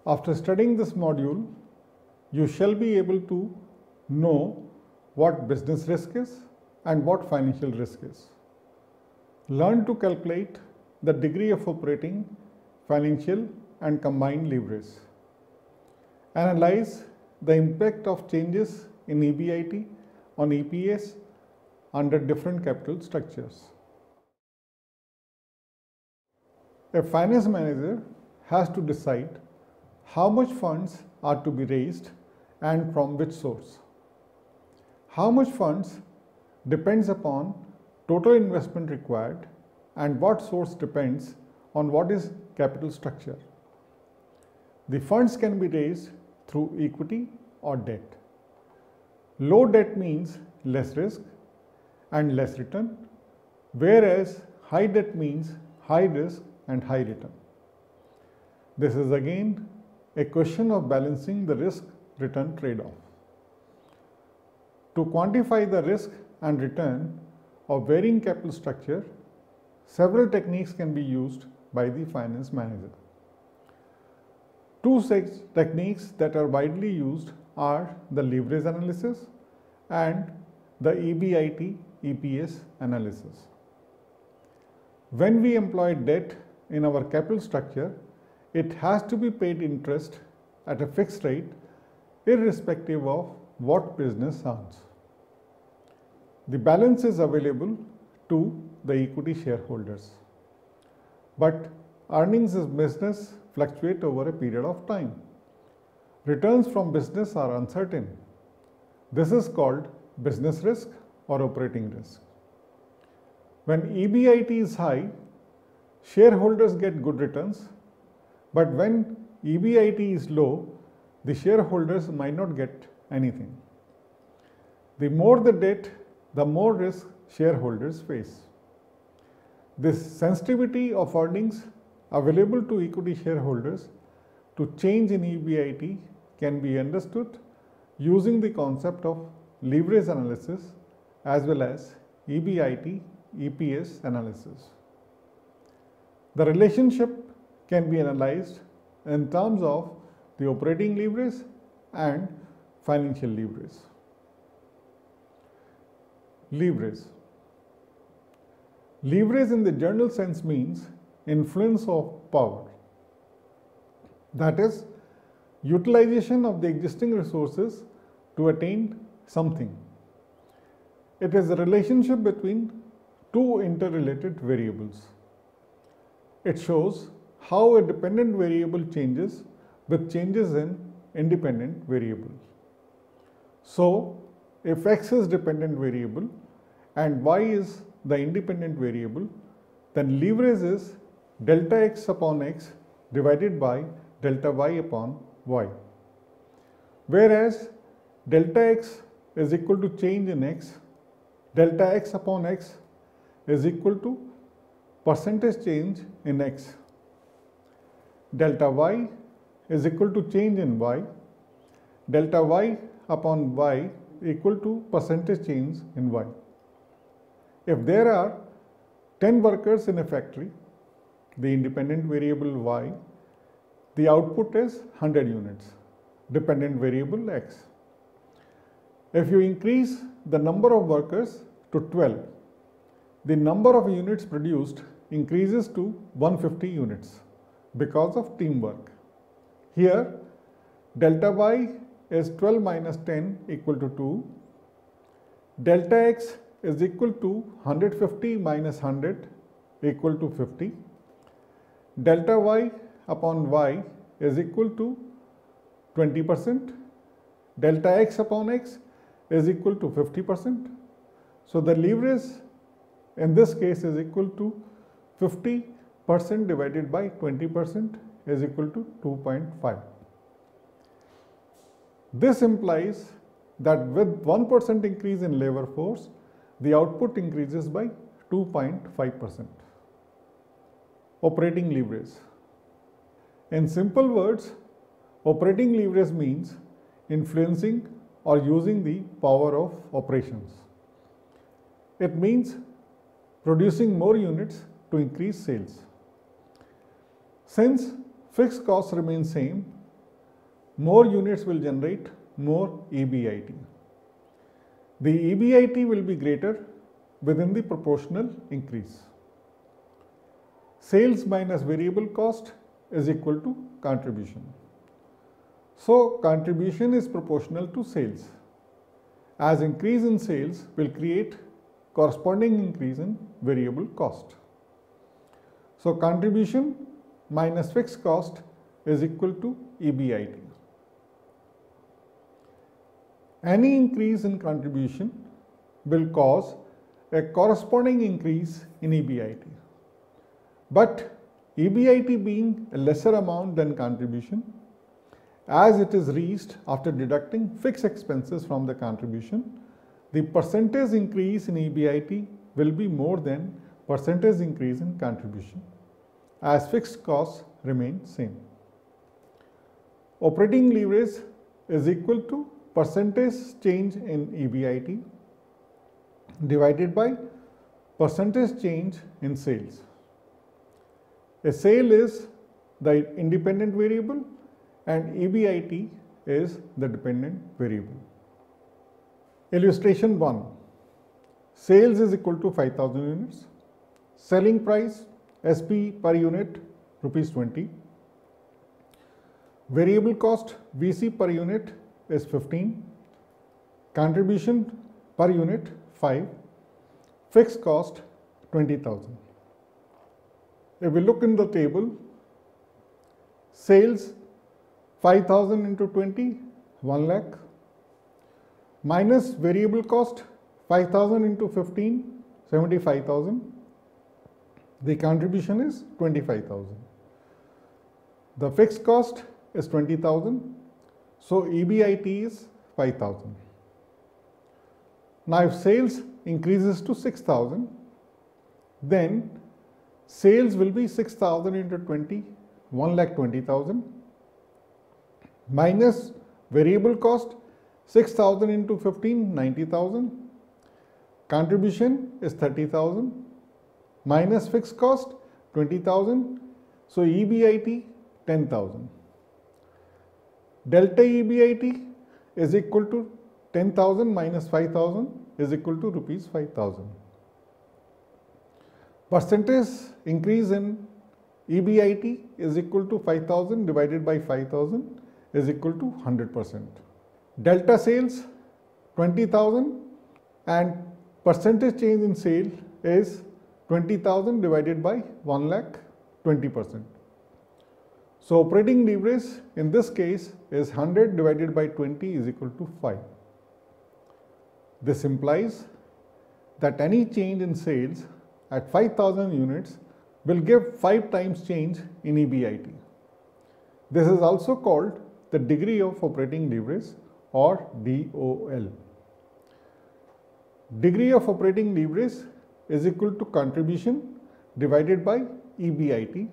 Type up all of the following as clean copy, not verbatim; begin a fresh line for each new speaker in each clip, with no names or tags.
After studying this module, you shall be able to know what business risk is and what financial risk is. Learn to calculate the degree of operating, financial and combined leverage. Analyze the impact of changes in EBIT on EPS under different capital structures. A finance manager has to decide how much funds are to be raised and from which source. How much funds depends upon total investment required and what source depends on what is capital structure. The funds can be raised through equity or debt. Low debt means less risk and less return, whereas high debt means high risk and high return. This is again a question of balancing the risk-return trade-off. To quantify the risk and return of varying capital structure, several techniques can be used by the finance manager. Two such techniques that are widely used are the leverage analysis and the EBIT EPS analysis. When we employ debt in our capital structure, it has to be paid interest at a fixed rate irrespective of what business earns. The balance is available to the equity shareholders, but earnings in business fluctuate over a period of time. Returns from business are uncertain. This is called business risk or operating risk. When EBIT is high, shareholders get good returns, but when EBIT is low, the shareholders might not get anything. The more the debt, the more risk shareholders face. This sensitivity of earnings available to equity shareholders to change in EBIT can be understood using the concept of leverage analysis as well as EBIT EPS analysis. The relationship can be analyzed in terms of the operating leverage and financial leverage. Leverage. Leverage in the general sense means influence of power. That is, utilization of the existing resources to attain something. It is a relationship between two interrelated variables. It shows how a dependent variable changes with changes in independent variable. So, if x is dependent variable and y is the independent variable, then leverage is delta x upon x divided by delta y upon y. Whereas delta x is equal to change in x, delta x upon x is equal to percentage change in x. Delta y is equal to change in y, delta y upon y equal to percentage change in y. If there are 10 workers in a factory, the independent variable y, the output is 100 units, dependent variable x. If you increase the number of workers to 12, the number of units produced increases to 150 units because of teamwork. Here, delta y is 12 minus 10 equal to 2. Delta x is equal to 150 minus 100 equal to 50. Delta y upon y is equal to 20%. Delta x upon x is equal to 50%. So, the leverage in this case is equal to 50% divided by 20% is equal to 2.5. This implies that with 1% increase in labor force, the output increases by 2.5%. Operating leverage. In simple words, operating leverage means influencing or using the power of operations. It means producing more units to increase sales. Since fixed costs remain same, more units will generate more EBIT. The EBIT will be greater within the proportional increase. Sales minus variable cost is equal to contribution. So, contribution is proportional to sales. As increase in sales will create corresponding increase in variable cost. So, contribution minus fixed cost is equal to EBIT. Any increase in contribution will cause a corresponding increase in EBIT. But EBIT being a lesser amount than contribution, as it is reached after deducting fixed expenses from the contribution, the percentage increase in EBIT will be more than percentage increase in contribution, as fixed costs remain same. Operating leverage is equal to percentage change in EBIT divided by percentage change in sales. A sale is the independent variable and EBIT is the dependent variable. Illustration 1. Sales is equal to 5,000 units. Selling price SP per unit rupees 20. Variable cost VC per unit is 15. Contribution per unit 5. Fixed cost 20,000. If we look in the table, sales 5,000 into 20, 1 lakh, minus variable cost 5,000 into 15, 75,000. The contribution is 25,000. The fixed cost is 20,000. So, EBIT is 5,000. Now, if sales increases to 6,000, then sales will be 6,000 into 20, 1,20,000 minus variable cost 6,000 into 15, 90,000. Contribution is 30,000 minus fixed cost 20,000. So, EBIT 10,000. Delta EBIT is equal to 10,000 minus 5,000 is equal to rupees 5,000. Percentage increase in EBIT is equal to 5,000 divided by 5,000 is equal to 100%. Delta sales 20,000 and percentage change in sale is 20,000 divided by 1 lakh, 20%. So, operating leverage in this case is 100 divided by 20 is equal to 5. This implies that any change in sales at 5,000 units will give 5 times change in EBIT. This is also called the degree of operating leverage or DOL. Degree of operating leverage is equal to contribution divided by EBIT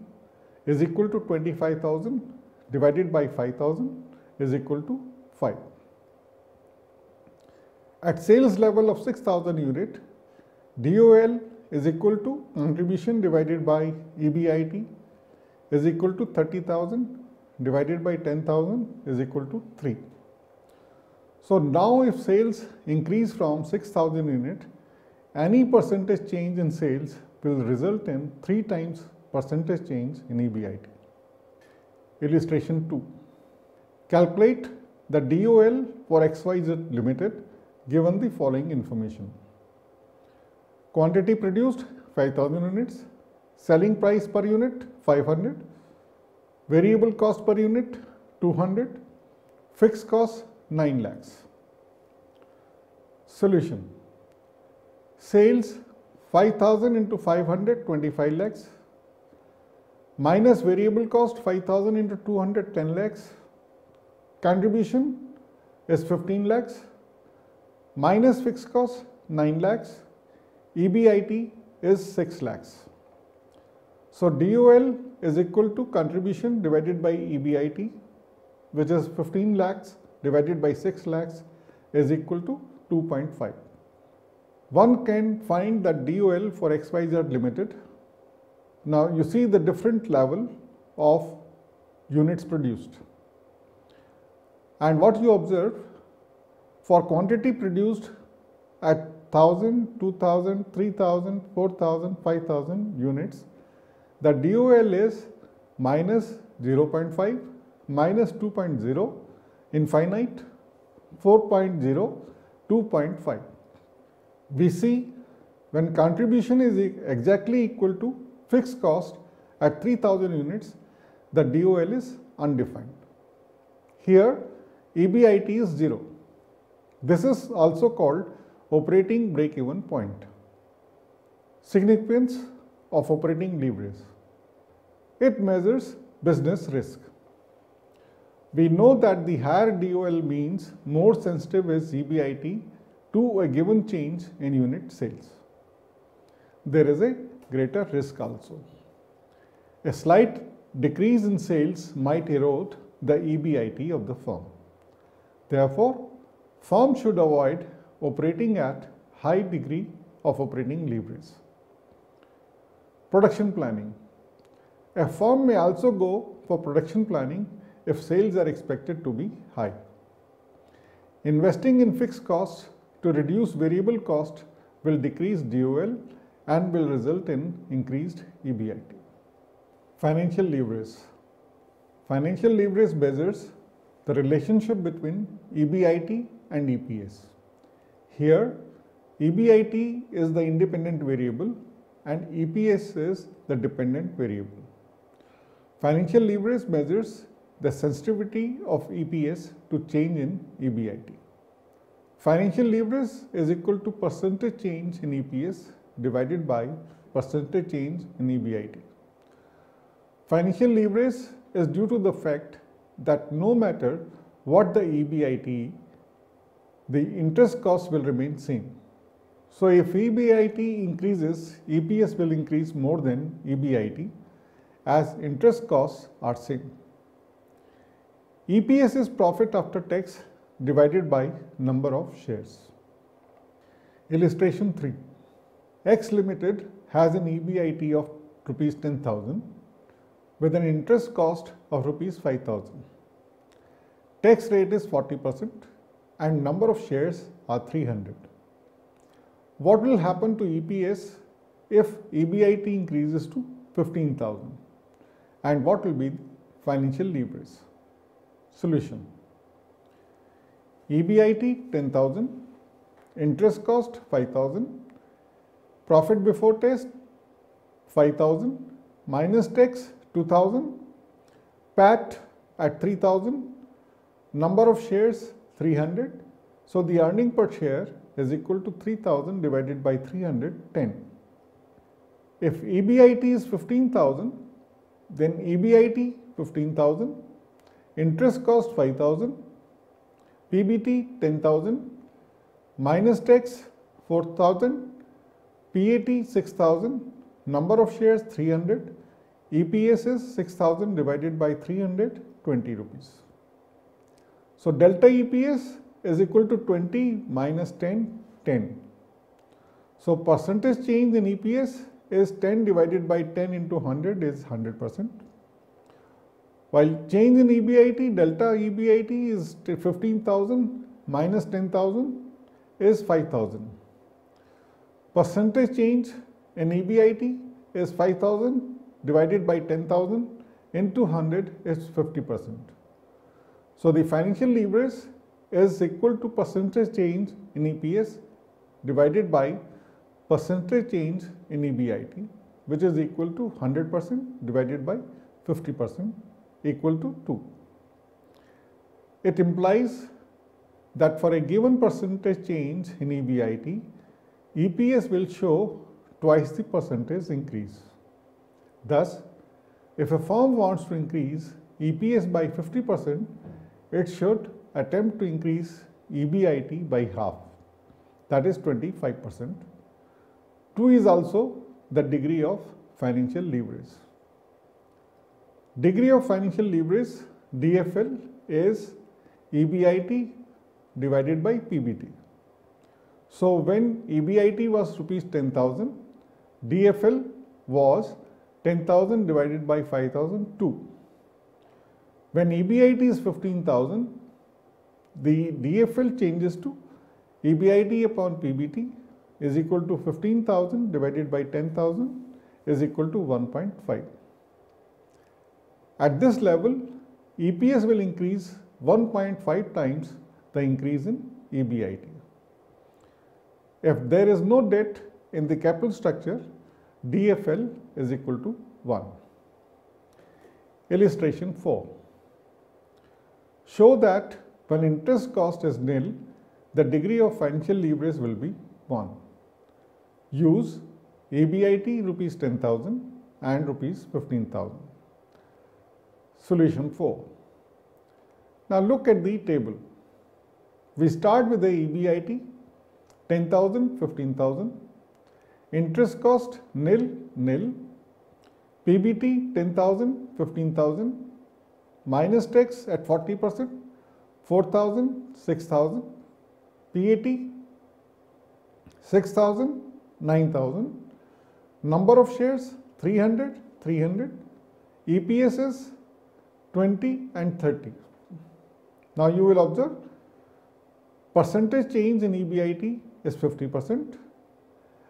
is equal to 25,000 divided by 5,000 is equal to 5. At sales level of 6,000 unit, DOL is equal to contribution divided by EBIT is equal to 30,000 divided by 10,000 is equal to 3. So, now if sales increase from 6,000 unit, any percentage change in sales will result in 3 times percentage change in EBIT. Illustration 2. Calculate the DOL for XYZ Limited given the following information. Quantity produced 5,000 units, selling price per unit 500, variable cost per unit 200, fixed cost 9 lakhs. Solution. Sales 5,000 into 500 25 lakhs minus variable cost 5,000 into 200 10 lakhs, contribution is 15 lakhs minus fixed cost 9 lakhs, EBIT is 6 lakhs. So, DOL is equal to contribution divided by EBIT, which is 15 lakhs divided by 6 lakhs is equal to 2.5. One can find the DOL for XYZ Limited. Now, you see the different level of units produced. And what you observe, for quantity produced at 1000, 2000, 3000, 4000, 5000 units, the DOL is minus 0.5, minus 2.0, infinite, 4.0, 2.5. We see when contribution is exactly equal to fixed cost at 3000 units, the DOL is undefined. Here EBIT is 0. This is also called operating break-even point. Significance of operating leverage. It measures business risk. We know that the higher DOL means more sensitive is EBIT to a given change in unit sales. There is a greater risk also. A slight decrease in sales might erode the EBIT of the firm. Therefore, firm should avoid operating at high degree of operating leverage. Production planning. A firm may also go for production planning if sales are expected to be high. Investing in fixed costs to reduce variable cost will decrease DOL and will result in increased EBIT. Financial leverage. Financial leverage measures the relationship between EBIT and EPS. Here, EBIT is the independent variable and EPS is the dependent variable. Financial leverage measures the sensitivity of EPS to change in EBIT. Financial leverage is equal to percentage change in EPS divided by percentage change in EBIT. Financial leverage is due to the fact that no matter what the EBIT, the interest cost will remain same. So if EBIT increases, EPS will increase more than EBIT as interest costs are same. EPS is profit after tax divided by number of shares. Illustration 3. X Limited has an EBIT of rupees 10,000 with an interest cost of rupees 5,000. Tax rate is 40% and number of shares are 300. What will happen to EPS if EBIT increases to 15,000? And what will be financial leverage? Solution. EBIT 10,000, interest cost 5,000, profit before tax 5,000, minus tax 2,000, PAT at 3,000, number of shares 300. So the earning per share is equal to 3,000 divided by 310. If EBIT is 15,000, then EBIT 15,000, interest cost 5,000, PBT 10,000, minus tax 4,000, PAT 6,000, number of shares 300, EPS is 6,000 divided by 320 rupees. So delta EPS is equal to 20 minus 10, 10. So percentage change in EPS is 10 divided by 10 into 100 is 100%. While change in EBIT, delta EBIT is 15,000 minus 10,000 is 5,000. Percentage change in EBIT is 5,000 divided by 10,000 into 100 is 50%. So the financial leverage is equal to percentage change in EPS divided by percentage change in EBIT, which is equal to 100% divided by 50% equal to 2. It implies that for a given percentage change in EBIT, EPS will show twice the percentage increase. Thus, if a firm wants to increase EPS by 50%, it should attempt to increase EBIT by half, that is 25%. 2 is also the degree of financial leverage. Degree of financial leverage, DFL, is EBIT divided by PBT. So when EBIT was rupees 10,000, DFL was 10,000 divided by 5,002. When EBIT is 15,000, the DFL changes to EBIT upon PBT is equal to 15,000 divided by 10,000 is equal to 1.5. At this level, EPS will increase 1.5 times the increase in EBIT. If there is no debt in the capital structure, DFL is equal to 1. Illustration 4. Show that when interest cost is nil, the degree of financial leverage will be 1. Use EBIT rupees 10,000 and rupees 15,000. Solution 4. Now look at the table. We start with the EBIT 10,000, 15,000, interest cost nil, nil, PBT 10,000, 15,000, minus tax at 40%, 4,000, 6,000, PAT 6,000, 9,000, number of shares 300, 300, EPS is 20 and 30. Now you will observe percentage change in EBIT is 50%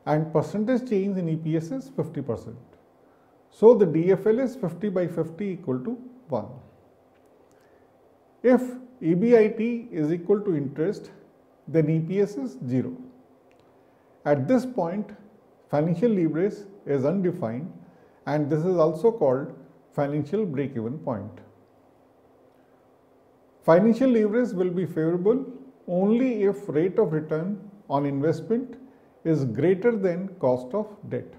and percentage change in EPS is 50%. So the DFL is 50 by 50 equal to 1. If EBIT is equal to interest, then EPS is 0. At this point, financial leverage is undefined and this is also called financial break-even point. Financial leverage will be favorable only if rate of return on investment is greater than cost of debt.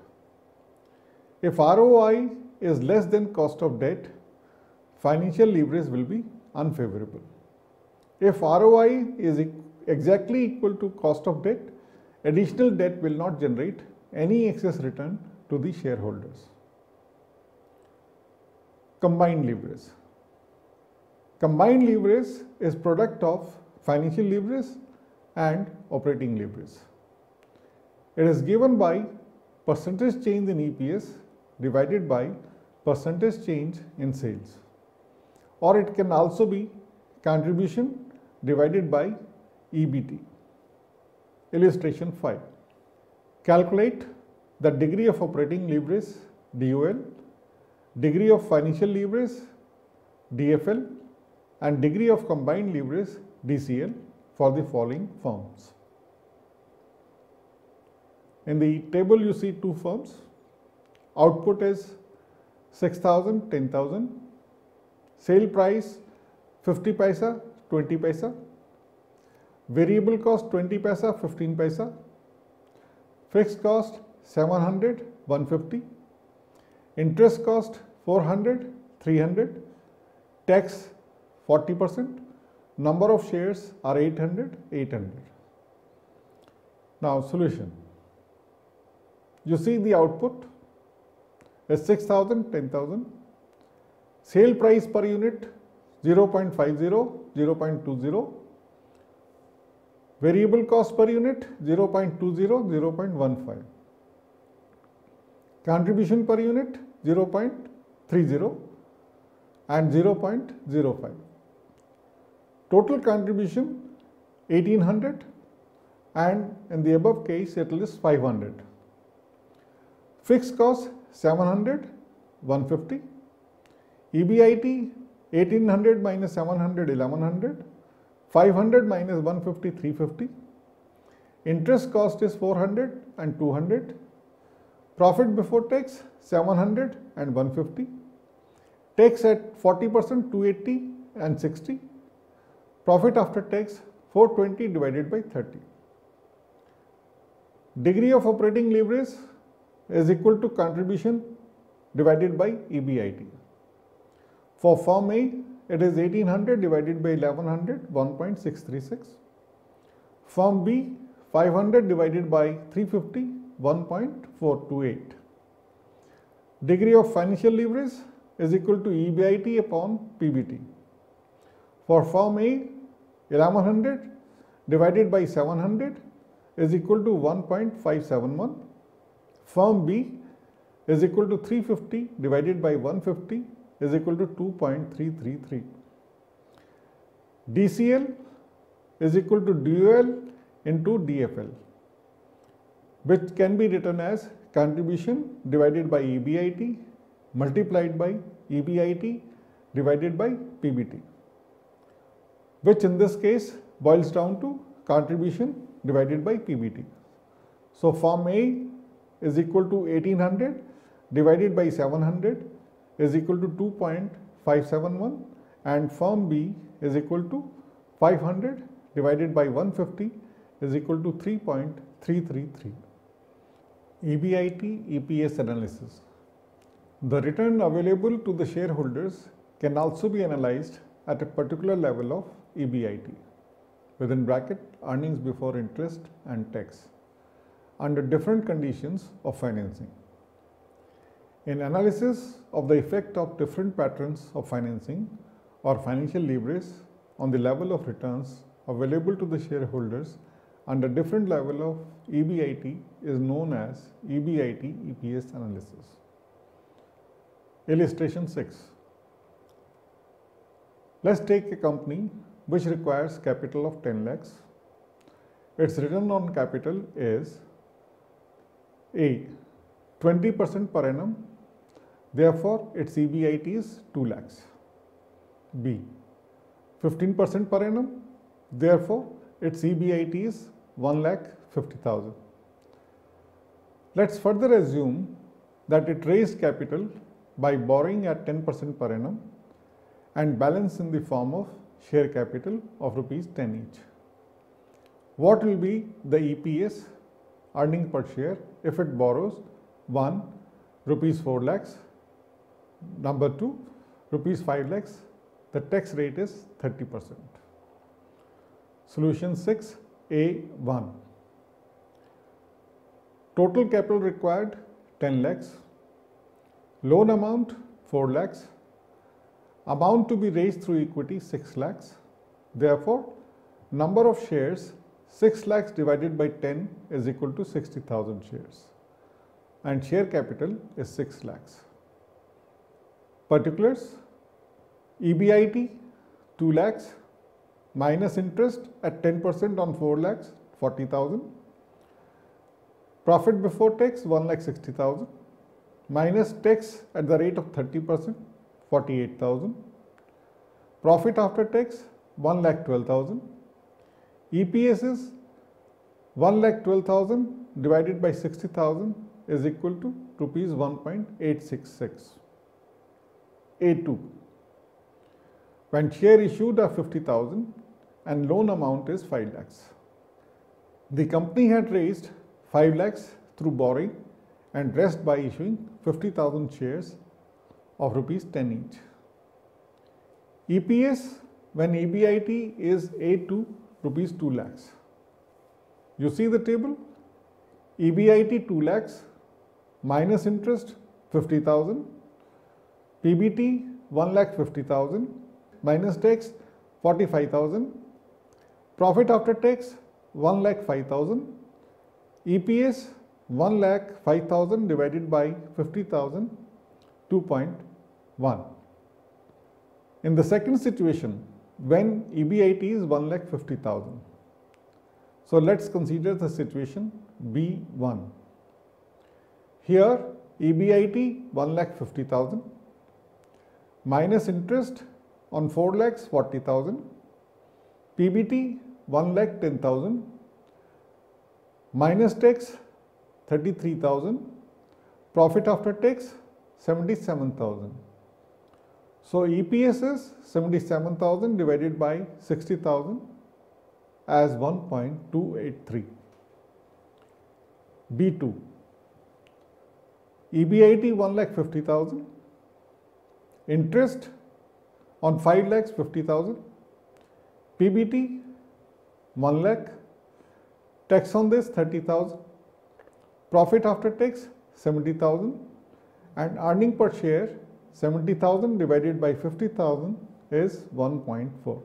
If ROI is less than cost of debt, financial leverage will be unfavorable. If ROI is exactly equal to cost of debt, additional debt will not generate any excess return to the shareholders. Combined leverage. Combined leverage is product of financial leverage and operating leverage. It is given by percentage change in EPS divided by percentage change in sales, or it can also be contribution divided by EBT. Illustration 5. Calculate the degree of operating leverage DOL, degree of financial leverage DFL and degree of combined leverage DCL for the following firms. In the table you see two firms. Output is 6,000, 10,000. Sale price 50 paisa, 20 paisa. Variable cost 20 paisa, 15 paisa. Fixed cost 700, 150. Interest cost 400, 300. Tax 40%. Number of shares are 800, 800. Now solution. You see the output is 6,000, 10,000. Sale price per unit 0.50, 0.20. Variable cost per unit 0.20, 0.15. Contribution per unit 0.30 and 0.05. Total contribution 1800 and in the above case it is 500. Fixed cost 700, 150. EBIT 1800 minus 700, 1100. 500 minus 150, 350. Interest cost is 400 and 200. Profit before tax 700 and 150. Tax at 40%, 280 and 60. Profit after tax 420 divided by 30. Degree of operating leverage is equal to contribution divided by EBIT. For firm A, it is 1800 divided by 1100, 1.636. Firm B, 500 divided by 350, 1.428. Degree of financial leverage is equal to EBIT upon PBT. For firm A, 1100 divided by 700 is equal to 1.571. Firm B is equal to 350 divided by 150 is equal to 2.333. DCL is equal to DOL into DFL, which can be written as contribution divided by EBIT multiplied by EBIT divided by PBT, which in this case boils down to contribution divided by PBT. So form A is equal to 1800 divided by 700 is equal to 2.571, and form B is equal to 500 divided by 150 is equal to 3.333. EBIT EPS analysis. The return available to the shareholders can also be analyzed at a particular level of EBIT, within bracket earnings before interest and tax, under different conditions of financing. In analysis of the effect of different patterns of financing or financial leverage on the level of returns available to the shareholders under different level of EBIT is known as EBIT EPS analysis. Illustration 6. Let's take a company which requires capital of 10 lakhs. Its return on capital is A, 20% per annum, therefore its EBIT is 2 lakhs. B, 15% per annum, therefore its EBIT is 1,50,000. Let's further assume that it raised capital by borrowing at 10% per annum and balance in the form of share capital of rupees 10 each. What will be the EPS, earning per share, if it borrows 1, rupees 4 lakhs, number 2, rupees 5 lakhs, the tax rate is 30%. Solution 6, A1. Total capital required 10 lakhs, loan amount 4 lakhs, amount to be raised through equity 6 lakhs, therefore number of shares 6 lakhs divided by 10 is equal to 60,000 shares, and share capital is 6 lakhs. Particulars: EBIT 2 lakhs minus interest at 10% on 4 lakhs 40,000, profit before tax 1,60,000 minus tax at the rate of 30% 48,000, profit after tax 1,12,000, EPS is 1,12,000 divided by 60,000 is equal to rupees 1.866. A2. When share issued are 50,000 and loan amount is 5 lakhs. The company had raised 5 lakhs through borrowing and rest by issuing 50,000 shares of rupees 10 each. EPS when EBIT is A2 rupees 2 lakhs. You see the table? EBIT 2 lakhs minus interest 50,000, PBT 1,50,000 minus tax 45,000, profit after tax 1,05,000, EPS 1,05,000 divided by 50,000 2.1. In the second situation, when EBIT is 1,50,000. So let's consider the situation B1. Here EBIT 1,50,000 minus interest on 4 lakhs 40,000, PBT 1,10,000 minus tax 33,000, profit after tax 77,000. So EPS is 77,000 divided by 60,000 as 1.283. B2. EBIT 1,50,000, interest on 5 lakhs 50,000, PBT 1 lakh, tax on this 30,000, profit after tax 70,000, and earning per share 70,000 divided by 50,000 is 1.4.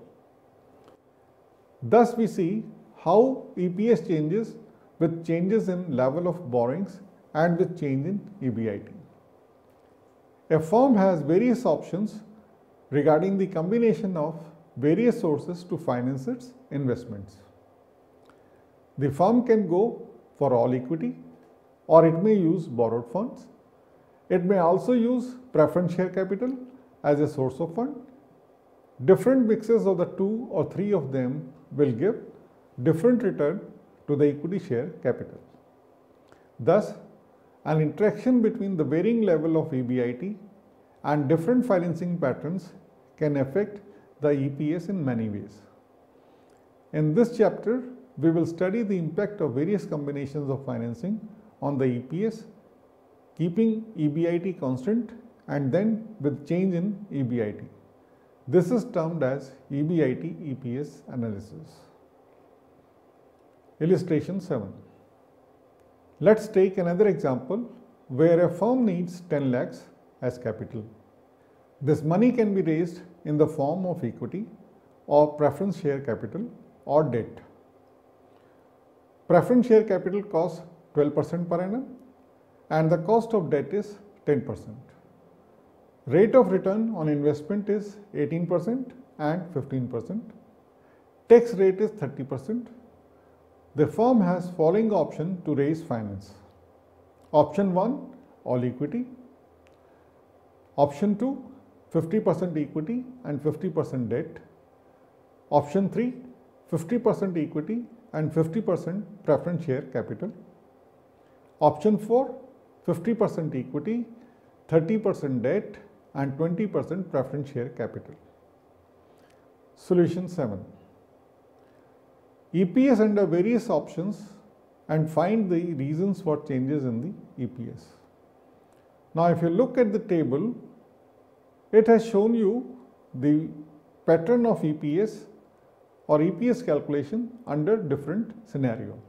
Thus we see how EPS changes with changes in level of borrowings and with change in EBIT. A firm has various options regarding the combination of various sources to finance its investments. The firm can go for all equity, or it may use borrowed funds. It may also use preference share capital as a source of fund. Different mixes of the two or three of them will give different return to the equity share capital. Thus, an interaction between the varying level of EBIT and different financing patterns can affect the EPS in many ways. In this chapter, we will study the impact of various combinations of financing on the EPS, keeping EBIT constant and then with change in EBIT. This is termed as EBIT EPS analysis. Illustration 7. Let's take another example where a firm needs 10 lakhs as capital. This money can be raised in the form of equity or preference share capital or debt. Preference share capital costs 12% per annum and the cost of debt is 10%. Rate of return on investment is 18% and 15%. Tax rate is 30%. The firm has following option to raise finance. Option 1, all equity. Option 2, 50% equity and 50% debt. Option 3, 50% equity and 50% preference share capital. Option 4, 50% equity, 30% debt and 20% preference share capital. Solution 7. EPS under various options and find the reasons for changes in the EPS. Now, if you look at the table, it has shown you the pattern of EPS or EPS calculation under different scenario.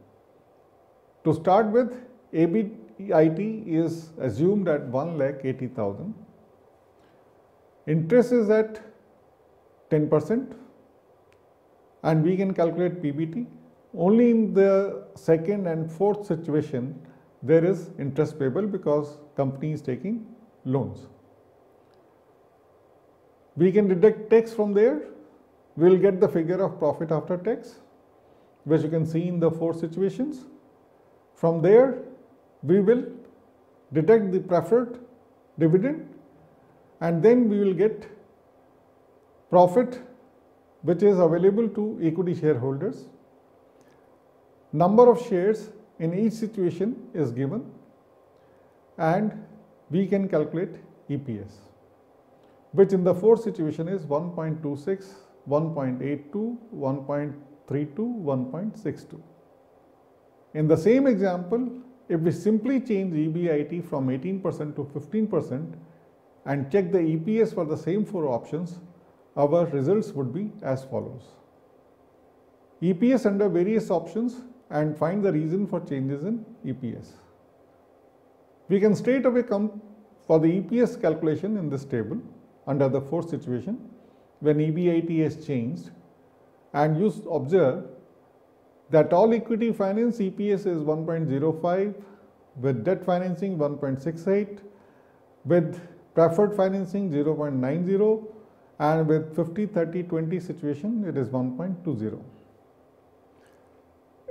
To start with, EBIT is assumed at 1,80,000. Interest is at 10% and we can calculate PBT. Only in the second and fourth situation there is interest payable because company is taking loans. We can deduct tax from there. We will get the figure of profit after tax, which you can see in the four situations. From there, we will deduct the preferred dividend and then we will get profit which is available to equity shareholders. Number of shares in each situation is given and we can calculate EPS, which in the fourth situation is 1.26, 1.82, 1.32, 1.62. In the same example, if we simply change EBIT from 18% to 15% and check the EPS for the same four options, our results would be as follows. EPS under various options and find the reason for changes in EPS. We can straight away come for the EPS calculation in this table under the fourth situation when EBIT has changed, and you observe that all equity finance EPS is 1.05, with debt financing 1.68, with preferred financing 0.90, and with 50, 30, 20 situation it is 1.20.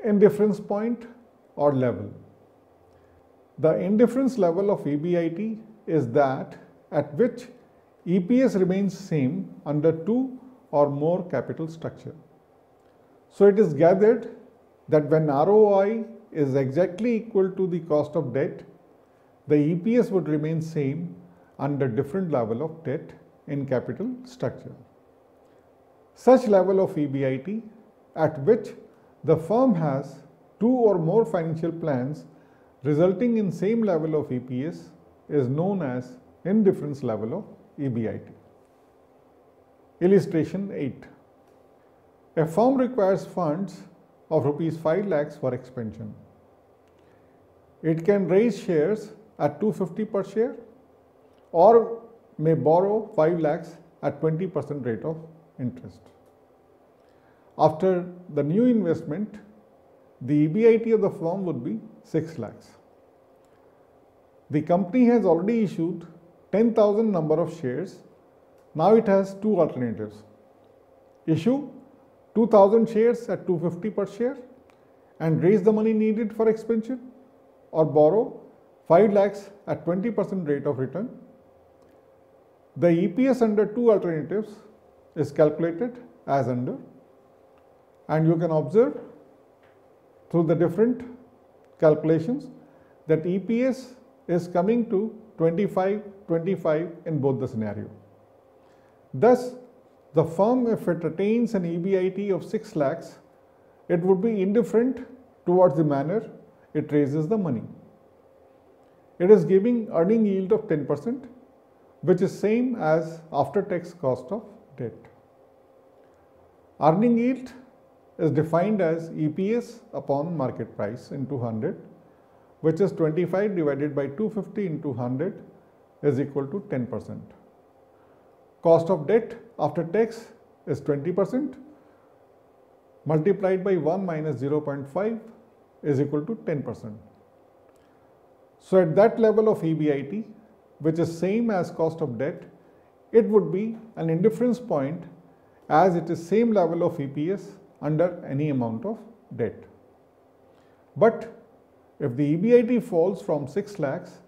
Indifference point or level. The indifference level of EBIT is that at which EPS remains same under two or more capital structure. So it is gathered that when ROI is exactly equal to the cost of debt, the EPS would remain same under different level of debt in capital structure. Such level of EBIT at which the firm has two or more financial plans resulting in same level of EPS is known as indifference level of EBIT. Illustration 8. A firm requires funds of rupees 5 lakhs for expansion. It can raise shares at 250 per share or may borrow 5 lakhs at 20% rate of interest. After the new investment, the EBIT of the firm would be 6 lakhs. The company has already issued 10,000 number of shares. Now it has two alternatives. issue 2000 shares at 250 per share and raise the money needed for expansion, or borrow 5 lakhs at 20% rate of return. The EPS under two alternatives is calculated as under, and you can observe through the different calculations that EPS is coming to 25 in both the scenario. Thus, the firm, if it attains an EBIT of 6 lakhs, it would be indifferent towards the manner it raises the money. It is giving earning yield of 10%, which is same as after tax cost of debt. Earning yield is defined as EPS upon market price into 100, which is 25 divided by 250 into 100 is equal to 10%. Cost of debt after tax is 20% multiplied by 1 minus 0.5 is equal to 10%. So at that level of EBIT, which is same as cost of debt, it would be an indifference point as it is same level of EPS under any amount of debt. But if the EBIT falls from 6 lakhs,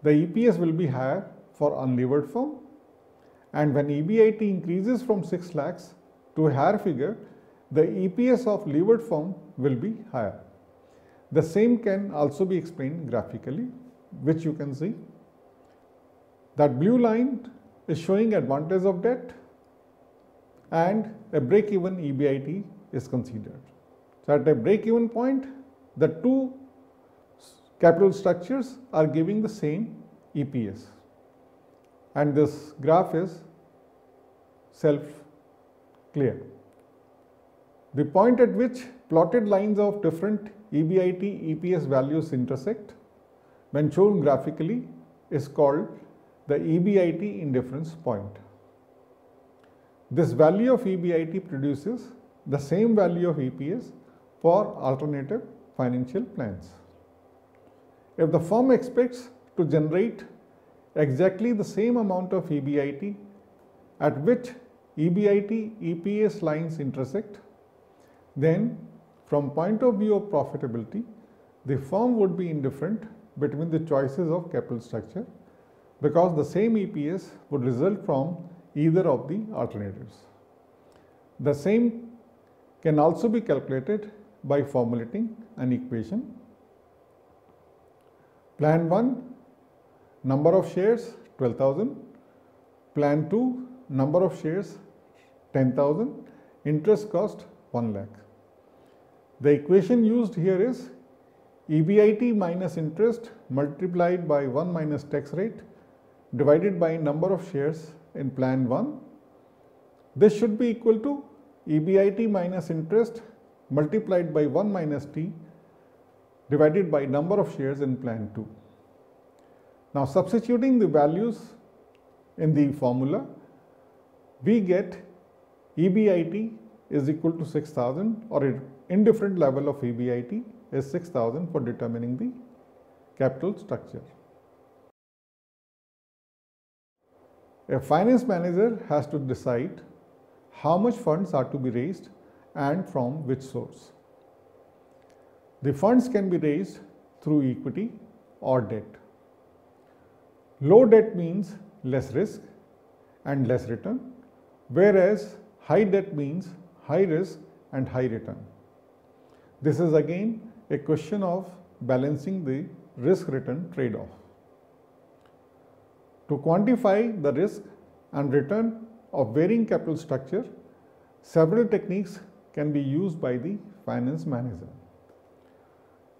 the EPS will be higher for unlevered firm, and when EBIT increases from 6 lakhs to a higher figure, the EPS of levered firm will be higher. The same can also be explained graphically, which you can see. That blue line is showing advantage of debt and a break-even EBIT is considered. So at a break-even point, the two capital structures are giving the same EPS, and this graph is self-clear. The point at which plotted lines of different EBIT, EPS values intersect when shown graphically is called the EBIT indifference point. This value of EBIT produces the same value of EPS for alternative financial plans. If the firm expects to generate exactly the same amount of EBIT at which EBIT, EPS lines intersect, then from point of view of profitability, the firm would be indifferent between the choices of capital structure because the same EPS would result from either of the alternatives. The same can also be calculated by formulating an equation. Plan 1, number of shares 12,000. Plan 2, number of shares 10,000. Interest cost 1 lakh. The equation used here is EBIT minus interest multiplied by 1 minus tax rate divided by number of shares in plan 1. This should be equal to EBIT minus interest multiplied by 1 minus T divided by number of shares in plan 2. Now substituting the values in the formula, we get EBIT is equal to 6,000, or an indifferent level of EBIT is 6,000 for determining the capital structure. A finance manager has to decide how much funds are to be raised and from which source. The funds can be raised through equity or debt. Low debt means less risk and less return, whereas high debt means high risk and high return. This is again a question of balancing the risk-return trade-off. To quantify the risk and return of varying capital structure, several techniques can be used by the finance manager.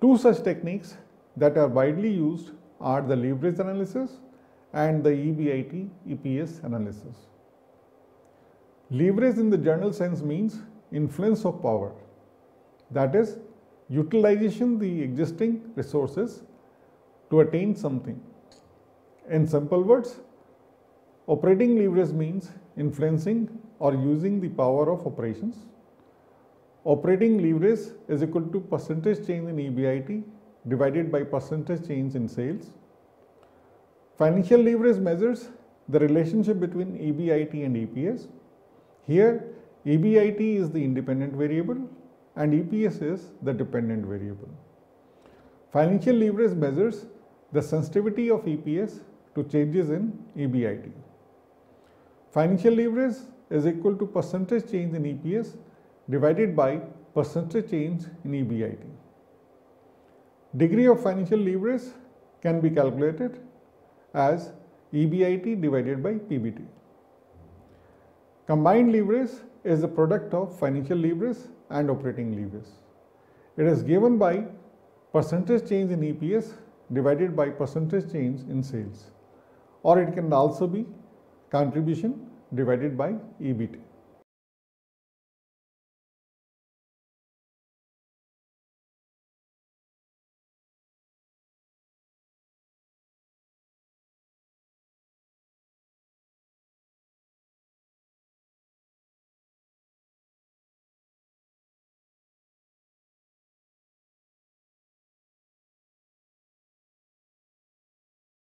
Two such techniques that are widely used are the leverage analysis and the EBIT EPS analysis. Leverage in the general sense means influence of power, that is, utilization the existing resources to attain something. In simple words, operating leverage means influencing or using the power of operations. Operating leverage is equal to percentage change in EBIT divided by percentage change in sales. Financial leverage measures the relationship between EBIT and EPS. Here, EBIT is the independent variable and EPS is the dependent variable. Financial leverage measures the sensitivity of EPS to changes in EBIT. Financial leverage is equal to percentage change in EPS divided by percentage change in EBIT. Degree of financial leverage can be calculated as EBIT divided by PBT. Combined leverage is the product of financial leverage and operating leverage. It is given by percentage change in EPS divided by percentage change in sales, or it can also be contribution divided by EBIT.